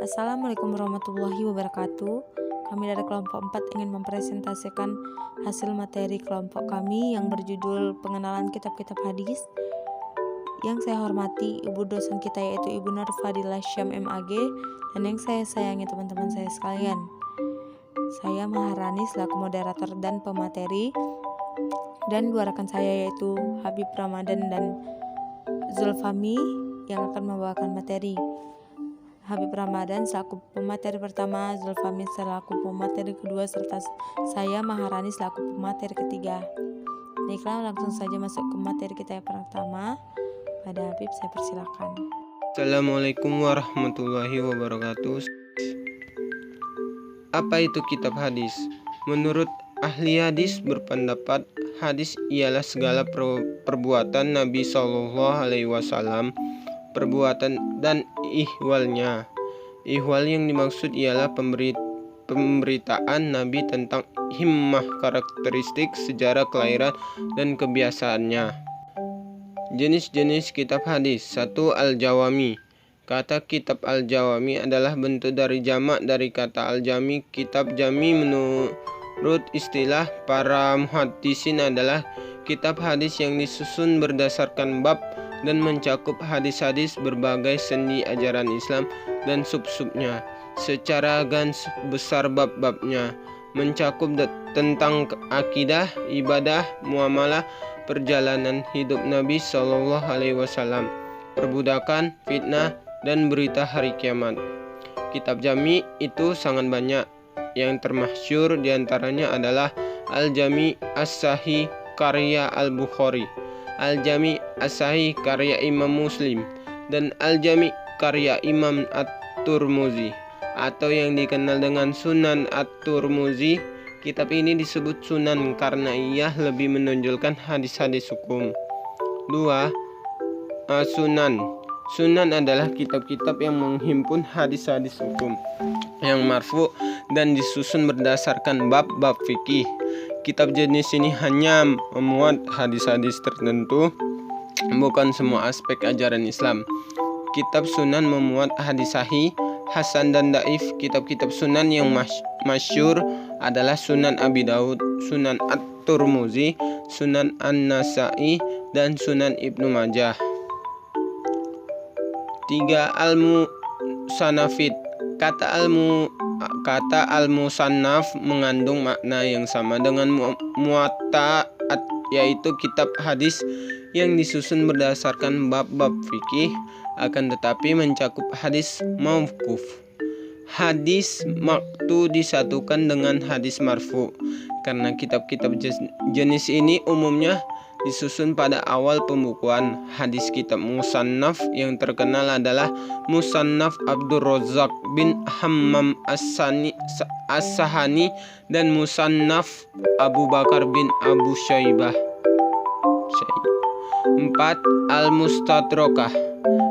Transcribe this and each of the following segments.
Assalamualaikum warahmatullahi wabarakatuh. Kami dari kelompok 4 ingin mempresentasikan hasil materi kelompok kami yang berjudul pengenalan kitab-kitab hadis. Yang saya hormati ibu dosen kita yaitu Ibu Nur Fadilah Syam MAG, dan yang saya sayangi teman-teman saya sekalian. Saya Maharani selaku moderator dan pemateri, dan dua rekan saya yaitu Habib Ramadan dan Zulfami yang akan membawakan materi. Habib Ramadan selaku pemateri pertama, Zulfami selaku pemateri kedua, serta saya Maharani selaku pemateri ketiga. Baiklah, langsung saja masuk ke materi kita yang pertama. Pada Habib, saya persilakan. Assalamualaikum warahmatullahi wabarakatuh. Apa itu kitab hadis? Menurut ahli hadis berpendapat, hadis ialah segala perbuatan Nabi Shallallahu Alaihi Wasallam, perbuatan dan ihwalnya. Ihwal yang dimaksud ialah pemberitaan Nabi tentang himmah, karakteristik, sejarah kelahiran, dan kebiasaannya. Jenis-jenis kitab hadis. 1. Al-Jawami. Kata kitab Al-Jawami adalah bentuk dari jamak dari kata Al-Jami. Kitab Jami menurut istilah para muhaddisin adalah kitab hadis yang disusun berdasarkan bab dan mencakup hadis-hadis berbagai sendi ajaran Islam dan sub-subnya. Secara garis besar bab-babnya mencakup tentang akidah, ibadah, muamalah, perjalanan hidup Nabi Shallallahu Alaihi Wasallam, perbudakan, fitnah, dan berita hari kiamat. Kitab Jami itu sangat banyak. Yang termasyhur diantaranya adalah Al-Jami As-Sahih karya Al-Bukhari, Al-Jami As-Sahih karya Imam Muslim, dan Al-Jami karya Imam At-Tirmidzi atau yang dikenal dengan Sunan At-Tirmidzi. Kitab ini disebut sunan karena ia lebih menonjolkan hadis-hadis hukum. 2. Sunan. Sunan adalah kitab-kitab yang menghimpun hadis-hadis hukum yang marfu dan disusun berdasarkan bab-bab fikih. Kitab jenis ini hanya memuat hadis-hadis tertentu, bukan semua aspek ajaran Islam. Kitab sunan memuat hadis sahih, hasan, dan daif. Kitab-kitab sunan yang masyhur adalah Sunan Abi Daud, Sunan At-Tirmidzi, Sunan An-Nasa'i, dan Sunan Ibnu Majah. 3. Al-Musannafid. Kata al-musannaf mengandung makna yang sama dengan muwatta'at, yaitu kitab hadis yang disusun berdasarkan bab-bab fikih, akan tetapi mencakup hadis mauquf. Hadis maqtu disatukan dengan hadis marfu karena kitab-kitab jenis ini umumnya disusun pada awal pembukuan. Hadis kitab musannaf yang terkenal adalah Musannaf Abdul Razzaq bin Hammam As-Sahani dan Musannaf Abu Bakar bin Abu Syaibah. 4. Al-Mustadrakah.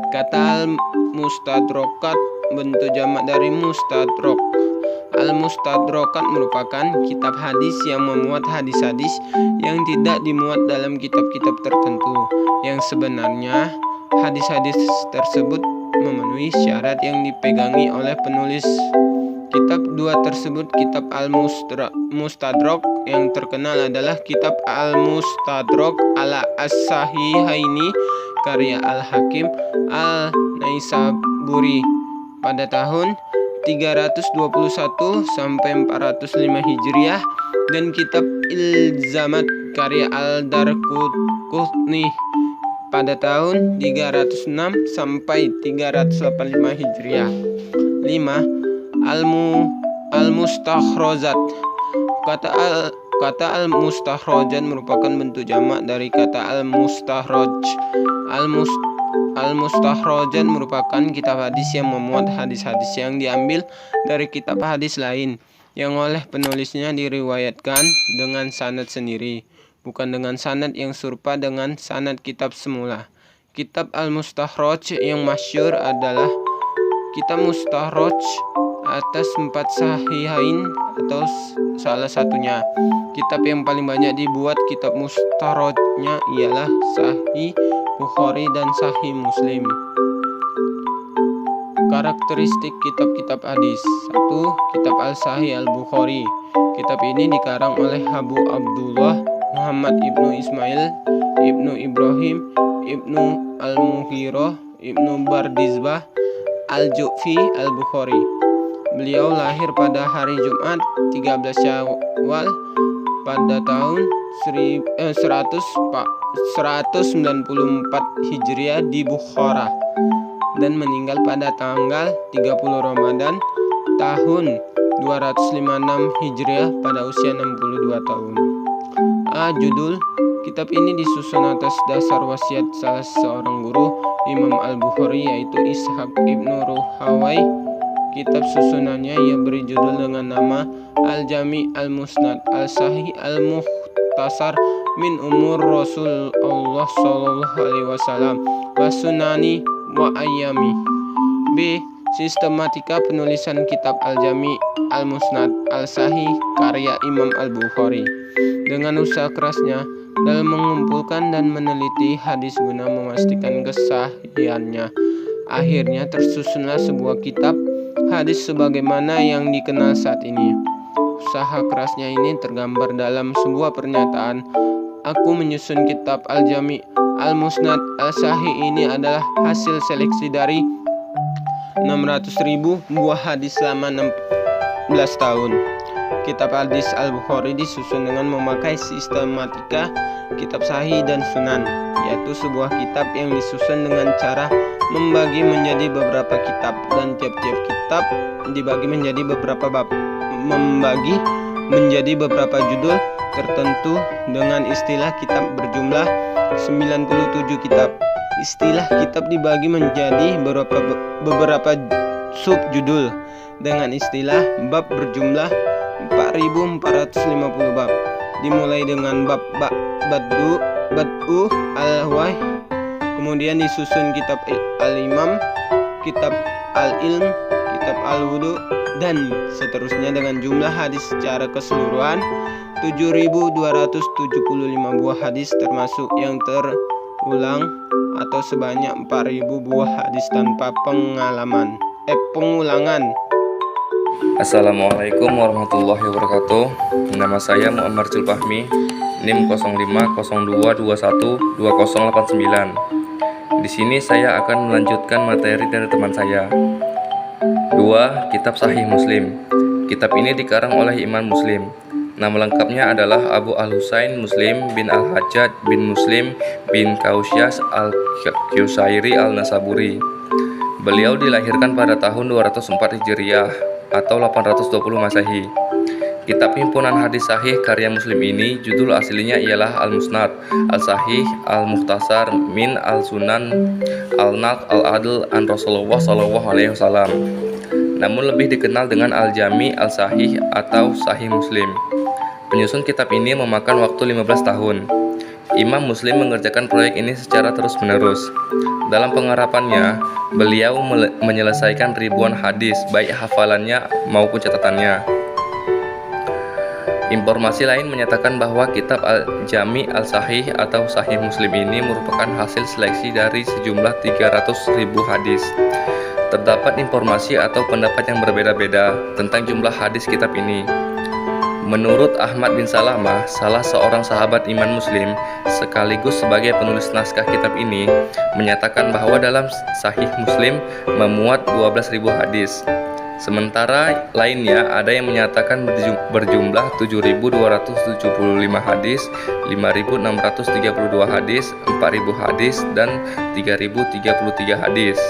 Kata al-mustadrokat bentuk jamak dari mustadrok. Al-Mustadrakat merupakan kitab hadis yang memuat hadis-hadis yang tidak dimuat dalam kitab-kitab tertentu, yang sebenarnya hadis-hadis tersebut memenuhi syarat yang dipegangi oleh penulis. Kitab dua tersebut kitab Al-Mustadrak. Yang terkenal adalah kitab Al-Mustadrak ala As-Sahihaini karya Al-Hakim Al-Naisaburi pada tahun 321 sampai 405 Hijriah, dan kitab Ilzamat karya Al-Darqutni pada tahun 306 sampai 385 Hijriah. 5. Al-Mustakhrajat. Kata al-mustakhrajat merupakan bentuk jamak dari kata al-mustakhraj. Al-Mustakhrajat merupakan kitab hadis yang memuat hadis-hadis yang diambil dari kitab hadis lain yang oleh penulisnya diriwayatkan dengan sanad sendiri, bukan dengan sanad yang serupa dengan sanad kitab semula. Kitab Al-Mustakhraj yang masyhur adalah kitab Mustakhraj atas 4 sahihain atau salah satunya. Kitab yang paling banyak dibuat kitab mustakhrajnya ialah Sahih Bukhari dan Sahih Muslim. Karakteristik kitab-kitab hadis. 1. Kitab Al-Sahih Al-Bukhari. Kitab ini dikarang oleh Abu Abdullah Muhammad ibnu Ismail ibnu Ibrahim ibnu Al-Mughirah ibnu Bardizbah Al-Ju'fi Al-Bukhari. Beliau lahir pada hari Jumat 13 Syawal pada tahun 194 Hijriah di Bukhara dan meninggal pada tanggal 30 Ramadan tahun 256 Hijriah pada usia 62 tahun. Judul kitab ini disusun atas dasar wasiat salah seorang guru Imam Al-Bukhari, yaitu Ishaq ibnu Ruhawai. Kitab susunannya ia beri judul dengan nama Al-Jami Al-Musnad Al-Sahih Al-Mukhtasar min Umur Rasulullah Sallallahu Alaihi Wasallam wa Sunani wa Ayyami. B. Sistematika penulisan kitab Al-Jami Al-Musnad Al-Sahih karya Imam Al-Bukhari. Dengan usaha kerasnya dalam mengumpulkan dan meneliti hadis guna memastikan kesahihannya, akhirnya tersusunlah sebuah kitab hadis sebagaimana yang dikenal saat ini. Usaha kerasnya ini tergambar dalam sebuah pernyataan, "Aku menyusun kitab Al-Jami Al-Musnad Al-Sahih ini adalah hasil seleksi dari 600.000 buah hadis selama 16 tahun. Kitab hadis Al-Bukhari disusun dengan memakai sistematika kitab sahih dan sunan, yaitu sebuah kitab yang disusun dengan cara membagi menjadi beberapa kitab, dan tiap-tiap kitab dibagi menjadi beberapa bab, membagi menjadi beberapa judul tertentu dengan istilah kitab berjumlah 97 kitab. Istilah kitab dibagi menjadi beberapa subjudul dengan istilah bab berjumlah 4.450 bab, dimulai dengan bab Bad'u al-Wahy, kemudian disusun kitab Al-Imam, kitab Al-Ilm, kitab Al-Wudu, dan seterusnya dengan jumlah hadis secara keseluruhan 7.275 buah hadis, termasuk yang terulang atau sebanyak 4.000 buah hadis tanpa pengulangan. Assalamualaikum warahmatullahi wabarakatuh. Nama saya Muammar Zulfahmi, NIM 0502212089. Di sini saya akan melanjutkan materi dari teman saya. 2. Kitab Sahih Muslim. Kitab ini dikarang oleh Imam Muslim. Nama lengkapnya adalah Abu Al-Husain Muslim bin Al-Hajjaj bin Muslim bin Kausyas Al-Qusairi Al-Nasaburi. Beliau dilahirkan pada tahun 204 Hijriah atau 820 Masehi. Kitab himpunan hadis sahih karya Muslim ini judul aslinya ialah Al-Musnad Al-Sahih Al-Mukhtasar min Al-Sunan Al-Naq Al-Adl an Rasulullah Sallallahu Alaihi Wasallam. Namun lebih dikenal dengan Al-Jami Al-Sahih atau Sahih Muslim. Penyusun kitab ini memakan waktu 15 tahun. Imam Muslim mengerjakan proyek ini secara terus-menerus. Dalam penggarapannya, beliau menyelesaikan ribuan hadis, baik hafalannya maupun catatannya. Informasi lain menyatakan bahwa kitab Al-Jami Al-Sahih atau Sahih Muslim ini merupakan hasil seleksi dari sejumlah 300.000 hadis. Terdapat informasi atau pendapat yang berbeda-beda tentang jumlah hadis kitab ini. Menurut Ahmad bin Salamah, salah seorang sahabat Imam Muslim sekaligus sebagai penulis naskah kitab ini, menyatakan bahwa dalam Sahih Muslim memuat 12.000 hadis. Sementara lainnya ada yang menyatakan berjumlah 7.275 hadis, 5.632 hadis, 4.000 hadis, dan 3.033 hadis.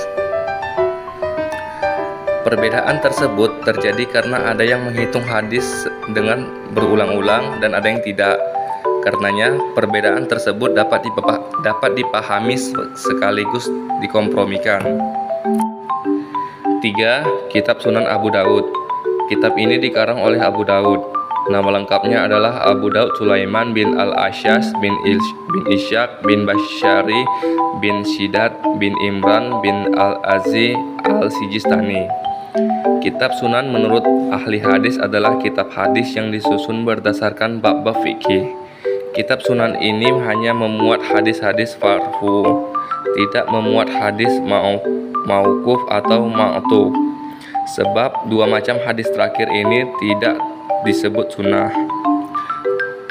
Perbedaan tersebut terjadi karena ada yang menghitung hadis dengan berulang-ulang dan ada yang tidak. Karenanya, perbedaan tersebut dapat dipahami sekaligus dikompromikan. 3. Kitab Sunan Abu Daud. Kitab ini dikarang oleh Abu Daud. Nama lengkapnya adalah Abu Daud Sulaiman bin Al-Ashas bin Ishaq bin Bashari bin Shidat bin Imran bin Al-Azi Al-Sijistani. Kitab Sunan menurut ahli hadis adalah kitab hadis yang disusun berdasarkan bab-bab fikih. Kitab Sunan ini hanya memuat hadis-hadis marfu, tidak memuat hadis mauquf atau ma'tuf. Sebab dua macam hadis terakhir ini tidak disebut sunnah,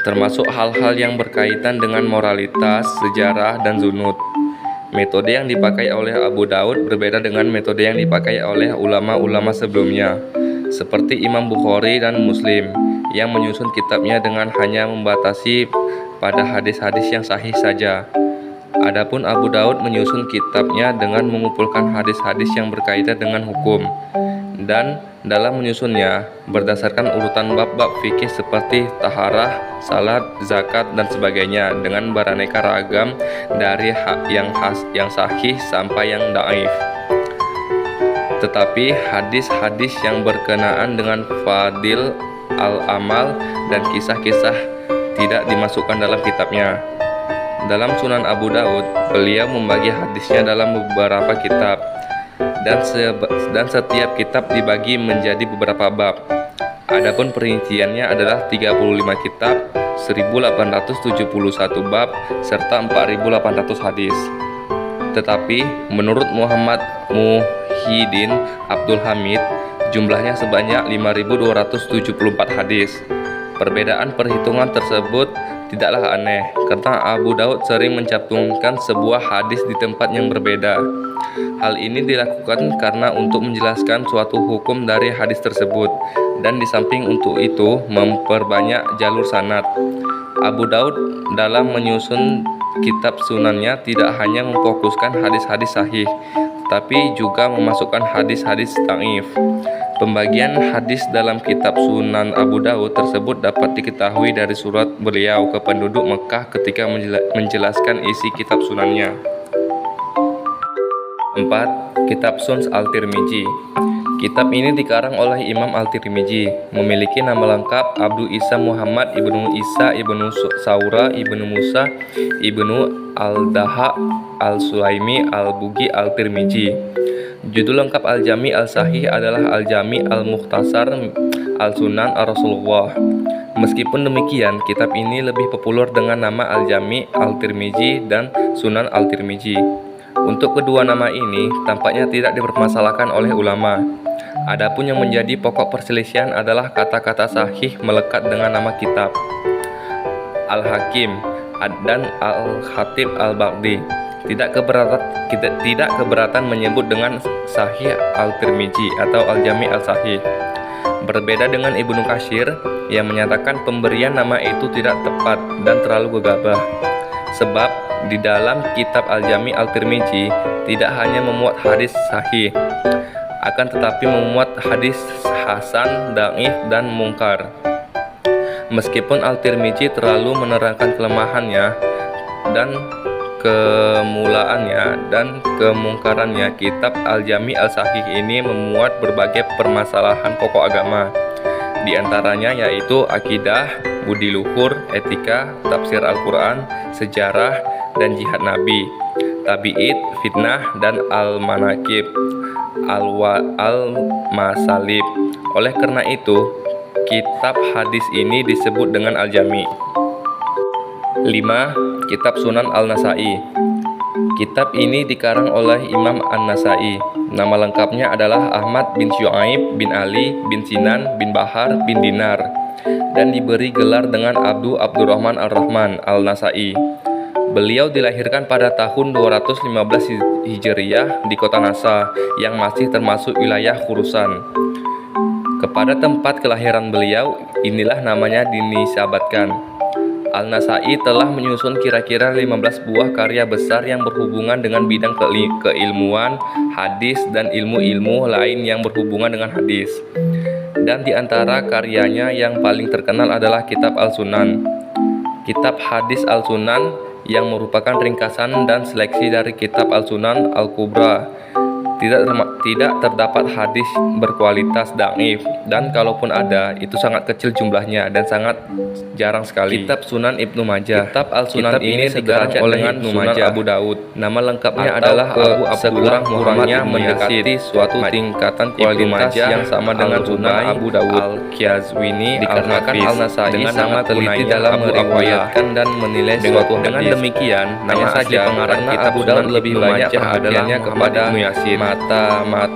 termasuk hal-hal yang berkaitan dengan moralitas, sejarah, dan zunud. Metode yang dipakai oleh Abu Daud berbeda dengan metode yang dipakai oleh ulama-ulama sebelumnya, seperti Imam Bukhari dan Muslim, yang menyusun kitabnya dengan hanya membatasi pada hadis-hadis yang sahih saja. Adapun Abu Daud menyusun kitabnya dengan mengumpulkan hadis-hadis yang berkaitan dengan hukum, dan dalam menyusunnya berdasarkan urutan bab-bab fikih seperti taharah, salat, zakat, dan sebagainya dengan beraneka ragam dari yang sahih sampai yang dhaif. Tetapi hadis-hadis yang berkenaan dengan fadil al-amal dan kisah-kisah tidak dimasukkan dalam kitabnya. Dalam Sunan Abu Daud, beliau membagi hadisnya dalam beberapa kitab, dan setiap kitab dibagi menjadi beberapa bab. Adapun perinciannya adalah 35 kitab, 1871 bab, serta 4800 hadis. Tetapi menurut Muhammad Muhyiddin Abdul Hamid, jumlahnya sebanyak 5274 hadis. Perbedaan perhitungan tersebut tidaklah aneh, karena Abu Daud sering mencantumkan sebuah hadis di tempat yang berbeda. Hal ini dilakukan karena untuk menjelaskan suatu hukum dari hadis tersebut, dan di samping untuk itu memperbanyak jalur sanad. Abu Daud dalam menyusun kitab sunannya tidak hanya memfokuskan hadis-hadis sahih, tapi juga memasukkan hadis-hadis dhaif. Pembagian hadis dalam kitab Sunan Abu Daud tersebut dapat diketahui dari surat beliau ke penduduk Mekah ketika menjelaskan isi kitab sunannya. 4. Kitab Sunan Al-Tirmizi. Kitab ini dikarang oleh Imam Al-Tirmizi, memiliki nama lengkap Abdul Isa Muhammad ibnu Isa ibnu Saura ibnu Musa ibnu Al-Daha Al-Sulaimi Al-Bugi Al-Tirmizi. Judul lengkap Al-Jami Al-Sahih adalah Al-Jami Al-Mukhtasar Al-Sunan Ar-Rasulullah. Meskipun demikian, kitab ini lebih populer dengan nama Al-Jami Al-Tirmizi dan Sunan Al-Tirmizi. Untuk kedua nama ini tampaknya tidak dipermasalahkan oleh ulama. Adapun yang menjadi pokok perselisihan adalah kata-kata sahih melekat dengan nama kitab. Al-Hakim dan Al-Khatib Al-Baghdadi tidak keberatan menyebut dengan Sahih Al-Tirmizi atau Al-Jami Al-Sahih. Berbeda dengan Ibnu Katsir yang menyatakan pemberian nama itu tidak tepat dan terlalu gegabah. Sebab di dalam kitab Al-Jami Al-Tirmizi tidak hanya memuat hadis sahih, akan tetapi memuat hadis hasan, dhaif, dan mungkar. Meskipun Al-Tirmizi terlalu menerangkan kelemahannya dan kemulaannya dan kemungkarannya, kitab Al-Jami Al-Sahih ini memuat berbagai permasalahan pokok agama. Di antaranya yaitu akidah, budi luhur, etika, tafsir Al-Quran, sejarah, dan jihad Nabi, tabi'id, fitnah, dan al-manakib, al-masalib. Oleh karena itu, kitab hadis ini disebut dengan Al-Jami. 5. Kitab Sunan Al-Nasai. Kitab ini dikarang oleh Imam An-Nasai. Nama lengkapnya adalah Ahmad bin Syuaib bin Ali bin Sinan bin Bahar bin Dinar, dan diberi gelar dengan Abdurrahman Ar-Rahman Al-Nasai. Beliau dilahirkan pada tahun 215 Hijriah di kota Nasa yang masih termasuk wilayah Khurasan. Kepada tempat kelahiran beliau inilah namanya dinisabatkan. Al-Nasai telah menyusun kira-kira 15 buah karya besar yang berhubungan dengan bidang keilmuan, hadis, dan ilmu-ilmu lain yang berhubungan dengan hadis. Dan di antara karyanya yang paling terkenal adalah Kitab Al-Sunan. Kitab Hadis Al-Sunan yang merupakan ringkasan dan seleksi dari Kitab Al-Sunan Al-Kubra tidak terdapat hadis berkualitas dhaif, dan kalaupun ada itu sangat kecil jumlahnya dan sangat jarang sekali. Kitab Sunan Ibnu Majah. Kitab Al-Sunan ini sederajat oleh Ibnu Majah Abu Daud. Nama lengkapnya adalah Abu Abdullah Muhammad mendekati suatu tingkatan kualitas yang sama dengan Sunan Abu Daud Al-Qazwini dikarenakan Al-Nasai dengan nama teliti dalam meriwayatkan dan menilai suatu hadis. Dengan demikian, nama saja pengarang kitab Abu Daud lebih banyak perhatiannya kepada Ibnu Yasin.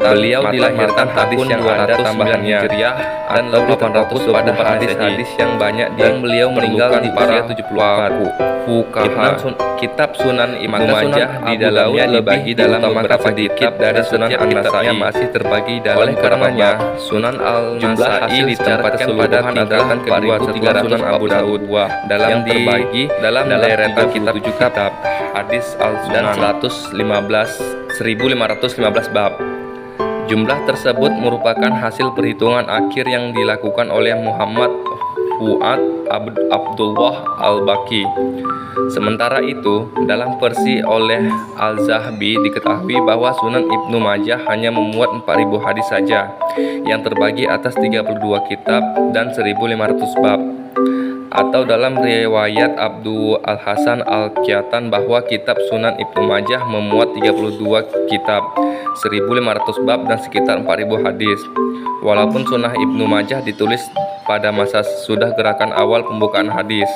Beliau dilahirkan tahun yang ada tambahannya Hijriah dan lebih terfokus pada hadis-hadis yang banyak yang beliau meninggal di usia 74. Fuqaha. Kitab Sunan Ibnu Majah di dalamnya dibagi dalam beberapa kitab dari Sunan An-Nasai masih terbagi dalam. Oleh karenanya Sunan Al-Nasai ditempatkan pada tingkatan kedua setelah Sunan Abu Daud dalam terbagi dalam deretan kitab 7 kitab hadis Al-Sunan dan 1515 bab. Jumlah tersebut merupakan hasil perhitungan akhir yang dilakukan oleh Muhammad Fuad Abdullah Al-Baqi. Sementara itu, dalam versi oleh Al-Zahabi diketahui bahwa Sunan Ibnu Majah hanya memuat 4.000 hadis saja, yang terbagi atas 32 kitab dan 1.500 bab. Atau dalam riwayat Abdul Al-Hasan Al-Qiyatan bahwa kitab Sunan Ibnu Majah memuat 32 kitab, 1.500 bab dan sekitar 4.000 hadis. Walaupun Sunan Ibnu Majah ditulis pada masa sudah gerakan awal pembukaan hadis,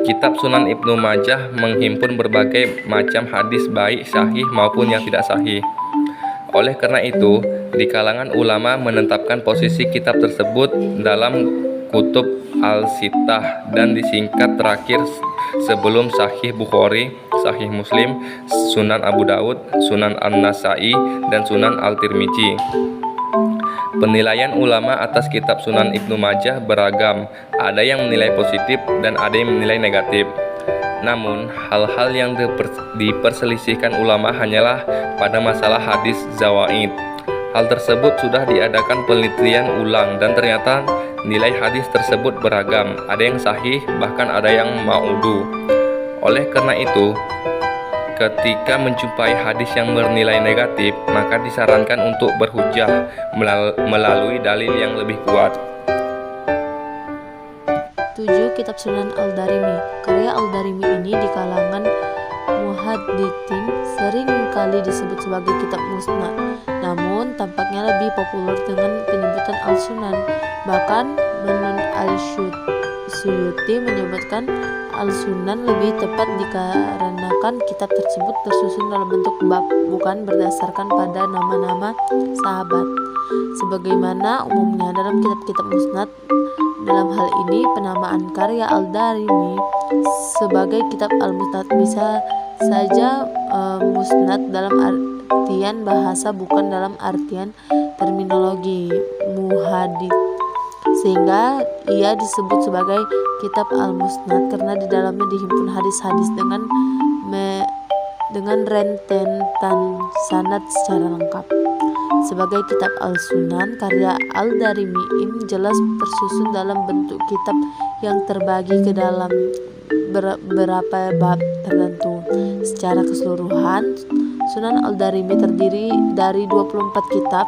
kitab Sunan Ibnu Majah menghimpun berbagai macam hadis baik sahih maupun yang tidak sahih. Oleh karena itu, di kalangan ulama menetapkan posisi kitab tersebut dalam kutub Al-Sittah dan disingkat terakhir sebelum Sahih Bukhari, Sahih Muslim, Sunan Abu Daud, Sunan An-Nasai, dan Sunan Al-Tirmizi. Penilaian ulama atas kitab Sunan Ibnu Majah beragam, ada yang menilai positif dan ada yang menilai negatif. Namun, hal-hal yang diperselisihkan ulama hanyalah pada masalah hadis zawaid. Hal tersebut sudah diadakan penelitian ulang dan ternyata nilai hadis tersebut beragam, ada yang sahih bahkan ada yang maudu. Oleh karena itu, ketika menjumpai hadis yang bernilai negatif, maka disarankan untuk berhujjah melalui dalil yang lebih kuat. 7. Kitab Sunan Al-Darimi. Karya Al-Darimi ini di kalangan muhadditsin sering kali disebut sebagai kitab musnad, namun tampaknya lebih populer dengan penyebutan Al-Sunan. Bahkan Menun Al-Suyuti menyebutkan Al-Sunan lebih tepat dikarenakan kitab tersebut tersusun dalam bentuk bab, bukan berdasarkan pada nama-nama sahabat sebagaimana umumnya dalam kitab-kitab musnad. Dalam hal ini, penamaan karya Al-Darimi sebagai kitab Al-Musnad bisa saja musnad dalam artian bahasa, bukan dalam artian terminologi muhadits, sehingga ia disebut sebagai kitab Al-Musnad karena di dalamnya dihimpun hadis-hadis dengan rentetan sanad secara lengkap. Sebagai kitab Al-Sunan, karya Al-Darimi ini jelas tersusun dalam bentuk kitab yang terbagi ke dalam beberapa bab tertentu. Secara keseluruhan, Sunan Al-Darimi terdiri dari 24 kitab,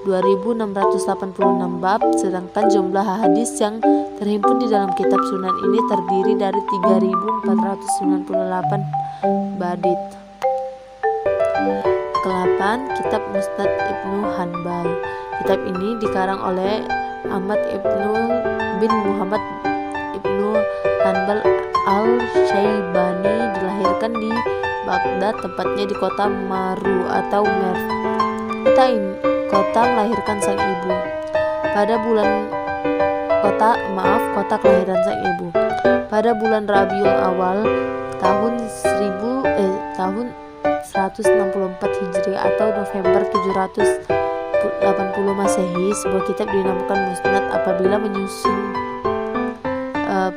2686 bab, sedangkan jumlah hadis yang terhimpun di dalam kitab Sunan ini terdiri dari 3498 badit. Ke-8. Kitab Musnad Ibnu Hanbal. Kitab ini dikarang oleh Ahmad bin Muhammad Ibnu Hanbal Al-Syaibani, dilahirkan di Baghdad, tepatnya di kota Maru atau Merv. Kota melahirkan sang ibu. Kota kelahiran sang ibu. Pada bulan Rabiul Awal tahun 164 Hijri atau November 780 Masehi, sebuah kitab dinamakan Musnad apabila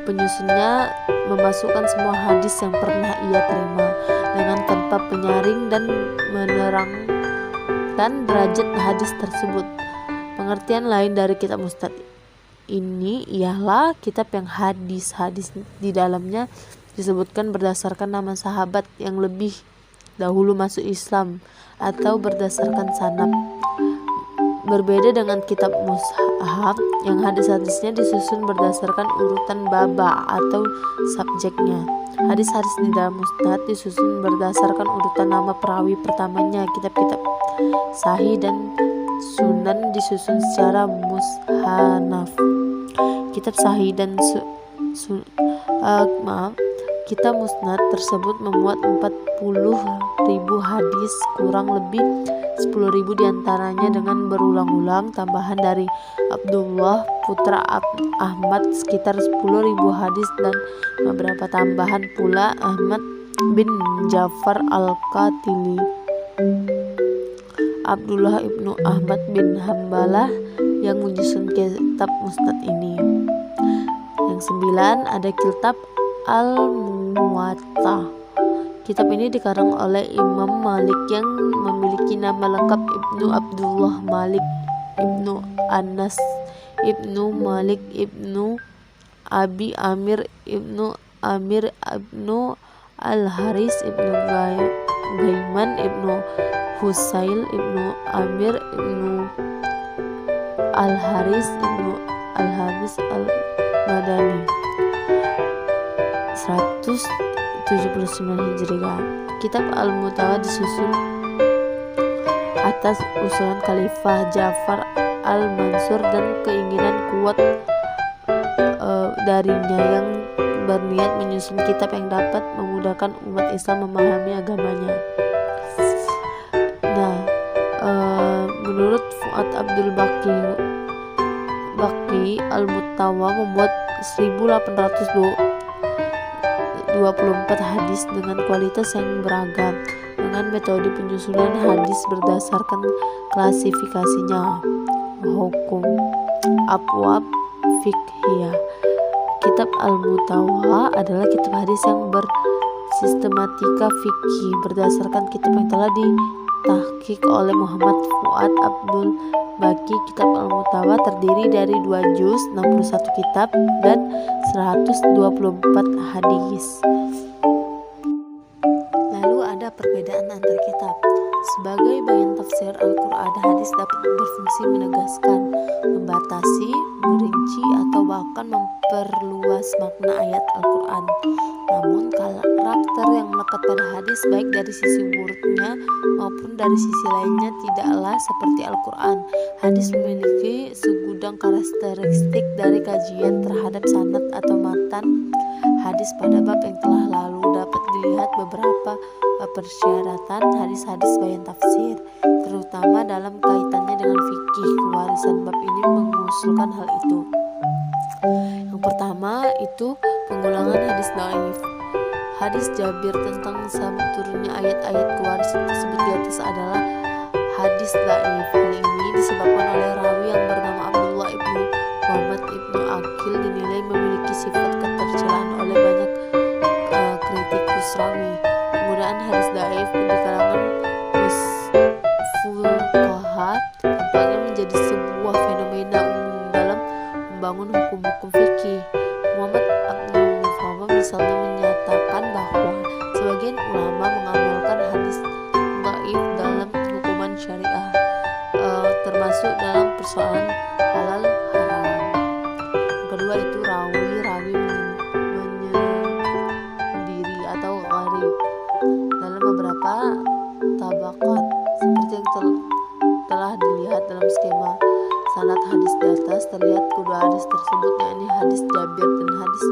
penyusunnya memasukkan semua hadis yang pernah ia terima dengan tanpa penyaring dan menerangkan derajat hadis tersebut. Pengertian lain dari kitab Musnad ini ialah kitab yang hadis-hadis di dalamnya disebutkan berdasarkan nama sahabat yang lebih dahulu masuk Islam atau berdasarkan sanad. Berbeda dengan kitab mushaf yang hadis-hadisnya disusun berdasarkan urutan baba atau subjeknya. Hadis-hadis di dalam musnad disusun berdasarkan urutan nama perawi pertamanya. Kitab-kitab sahih dan sunan disusun secara mushanaf. Kitab sahih dan kitab musnad tersebut memuat 40.000 hadis, kurang lebih 10.000 diantaranya dengan berulang-ulang. Tambahan dari Abdullah putra Ahmad sekitar 10.000 hadis dan beberapa tambahan pula Ahmad bin Ja'far al-Qatili. Abdullah ibnu Ahmad bin Hambalah yang menyusun kitab musnad ini. Yang 9 ada kitab Al-Muwatta. Kitab ini dikarang oleh Imam Malik yang memiliki nama lengkap Ibnu Abdullah Malik Ibnu Anas Ibnu Malik Ibnu Abi Amir Ibnu Amir Ibnu Al-Haris Ibnu Gaiman Ibnu Husail Ibnu Amir Ibnu Al-Haris Ibnu Al-Habis Al-Madani 179 Hijriah. Kitab Al-Muwatta disusun atas usulan Khalifah Ja'far al-Mansur dan keinginan kuat darinya yang berniat menyusun kitab yang dapat memudahkan umat Islam memahami agamanya. Menurut Fuad Abdul Baqi Al-Muwatta membuat 1824 hadis dengan kualitas yang beragam dengan metode penyusunan hadis berdasarkan klasifikasinya. Hukum Abwab Fiqhiyah. Kitab Al-Muwatta adalah kitab hadis yang bersistematika fikih berdasarkan kitab yang telah ditahqiq oleh Muhammad Fuad Abdul Baqi. Kitab Al-Muwatta terdiri dari 2 juz, 61 kitab dan 124 hadis. Lalu ada perbedaan antar kitab. Sebagai bagian tafsir Al-Quran, hadis dapat berfungsi menegaskan, membatasi, merinci, atau bahkan memperluas makna ayat Al-Quran. Namun karakter yang melekat pada hadis baik dari sisi wurudnya maupun dari sisi lainnya tidaklah seperti Al-Quran. Hadis memiliki segudang karakteristik dari kajian terhadap sanad atau matan hadis pada bab yang telah lalu. Dapat dilihat beberapa persyaratan hadis-hadis bayan tafsir, terutama dalam kaitannya dengan fikih kewarisan. Bab ini mengusulkan hal itu. Yang pertama itu pengulangan hadis dhaif. Hadis Jabir tentang sabab turunnya ayat-ayat kewarisan tersebut di atas adalah hadis dhaif. Hal ini disebabkan oleh rawi yang bernama Abdullah ibnu Muhammad ibnu Aqil dinilai memiliki sifat ketercelaan oleh banyak kritikus rawi. Penggunaan hadis dhaif di kalangan fuqaha tampaknya menjadi sebuah fenomena umum dalam membangun hukum-hukum fikih. Muhammad Abdul Muhammad misalnya menyatakan bahwa sebagian ulama mengamalkan hadis dhaif dalam hukuman syariah, termasuk dalam persoalan halal haram. Yang kedua itu rawi menyendiri atau gharib. Dalam beberapa tabakat seperti yang telah dilihat dalam skema sanad hadis di atas, terlihat kedua hadis tersebut, yakni hadis Jabir dan hadis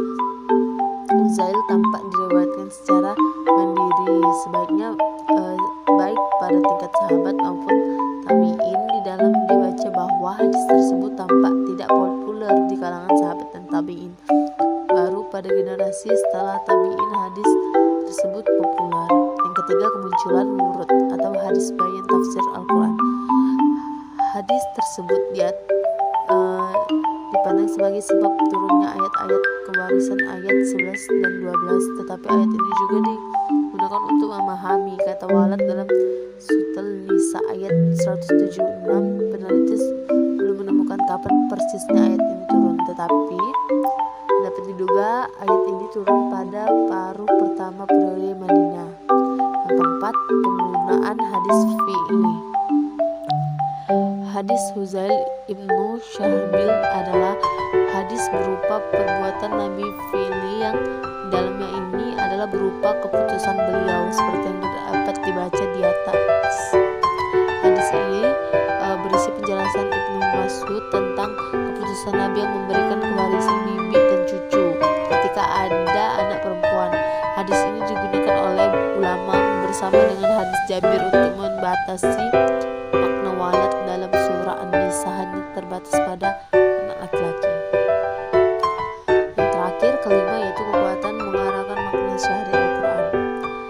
Uzail, tampak diriwayatkan secara mandiri. Sebaiknya baik pada tingkat sahabat maupun tabi'in. Di dalam dibaca bahwa hadis tersebut tampak tidak populer di kalangan sahabat dan tabi'in. Baru pada generasi setelah tabi'in hadis tersebut populer. Yang ketiga, kemunculan wurud atau hadis bayan tafsir Al-Quran. Hadis tersebut dipandang sebagai sebab turunnya ayat-ayat kewarisan ayat 11 dan 12. Tetapi ayat ini juga digunakan untuk memahami kata walad dalam Surat Nisa ayat 176. Peneliti belum menemukan kapan persisnya ayat ini turun, tetapi dapat diduga ayat ini turun pada paruh pertama periode Madinah. Yang keempat, penggunaan hadis fi'li. Hadis Huzail ibnu Syahbil adalah hadis berupa perbuatan Nabi fi'li yang dalamnya ini adalah berupa keputusan beliau seperti yang dapat dibaca di atas. Hadis ini berisi penjelasan Ibnu Mas'ud tentang keputusan Nabi yang memberikan kewarisan bibi dan cucu ketika ada anak perempuan. Hadis ini digunakan oleh ulama bersama dengan hadis Jabir untuk membatasi makna walad dalam surah An-Nisa hanya terbatas pada anak laki-laki. Yang terakhir, kelima, yaitu kekuatan mengarahkan makna syar'i Al-Quran.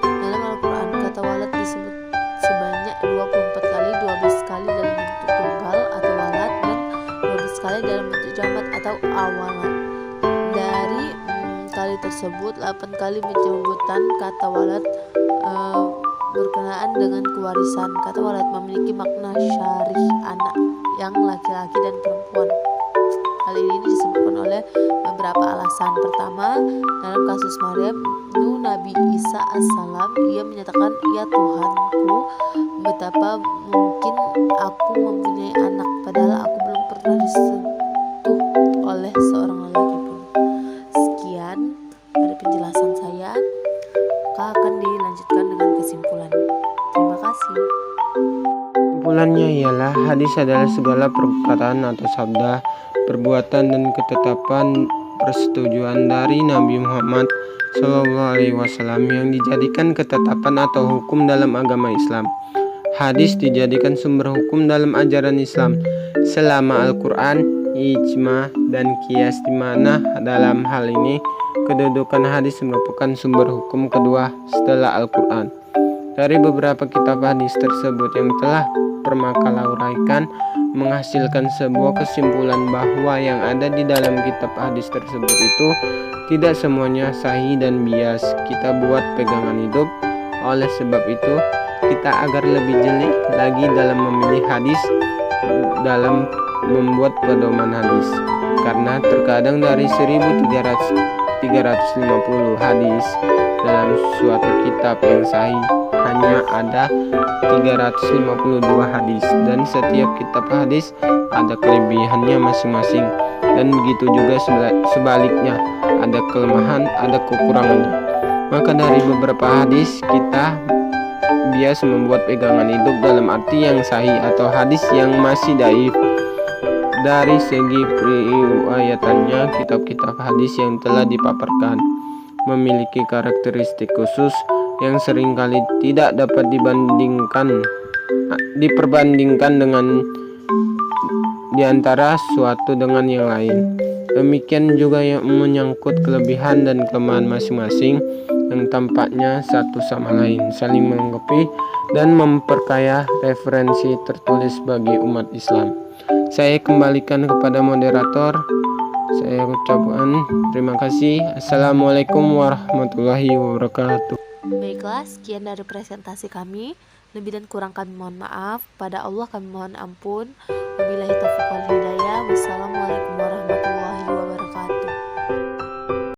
Dalam Al-Quran, kata walad disebut sebanyak 24 kali, 12 kali dalam bentuk tunggal atau walad dan 12 kali dalam bentuk jamak atau awalan. Dari kali tersebut, 8 kali penyebutan kata walad berkenaan dengan kewarisan. Kata walad memiliki makna syar'i anak yang laki-laki dan perempuan. Hal ini disebutkan oleh beberapa alasan. Pertama, dalam kasus Maryam Nabi Isa as-salam, ia menyatakan, "Ya Tuhanku, betapa mungkin aku mempunyai anak padahal aku belum pernah disentuh oleh seorang lelaki pun." Sekian dari penjelasan saya. Akan dilanjutkan dengan kesimpulan. Terima kasih. Kesimpulannya ialah hadis adalah segala perkataan atau sabda, perbuatan dan ketetapan persetujuan dari Nabi Muhammad SAW yang dijadikan ketetapan atau hukum dalam agama Islam. Hadis dijadikan sumber hukum dalam ajaran Islam selama Al-Quran, ijma, dan qiyas, di mana dalam hal ini kedudukan hadis merupakan sumber hukum kedua setelah Al-Quran. Dari beberapa kitab hadis tersebut yang telah permakalah uraikan, menghasilkan sebuah kesimpulan bahwa yang ada di dalam kitab hadis tersebut itu tidak semuanya sahih dan bias kita buat pegangan hidup. Oleh sebab itu, kita agar lebih jeli lagi dalam memilih hadis dalam membuat pedoman hadis, karena terkadang dari 1350 hadis dalam suatu kitab yang sahih hanya ada 352 hadis, dan setiap kitab hadis ada kelebihannya masing-masing, dan begitu juga sebaliknya, ada kelemahan, ada kekurangannya. Maka dari beberapa hadis kita biasa membuat pegangan hidup dalam arti yang sahih atau hadis yang masih dhaif. Dari segi periwayatannya, kitab-kitab hadis yang telah dipaparkan memiliki karakteristik khusus yang seringkali tidak dapat diperbandingkan dengan di antara suatu dengan yang lain. Demikian juga yang menyangkut kelebihan dan kelemahan masing-masing yang tampaknya satu sama lain saling melengkapi dan memperkaya referensi tertulis bagi umat Islam. Saya kembalikan kepada moderator. Saya ucapkan terima kasih. Assalamualaikum warahmatullahi wabarakatuh. Baiklah, sekian dari presentasi kami. Lebih dan kurang kami mohon maaf. Pada Allah kami mohon ampun. Wabillahi taufiq wal hidayah.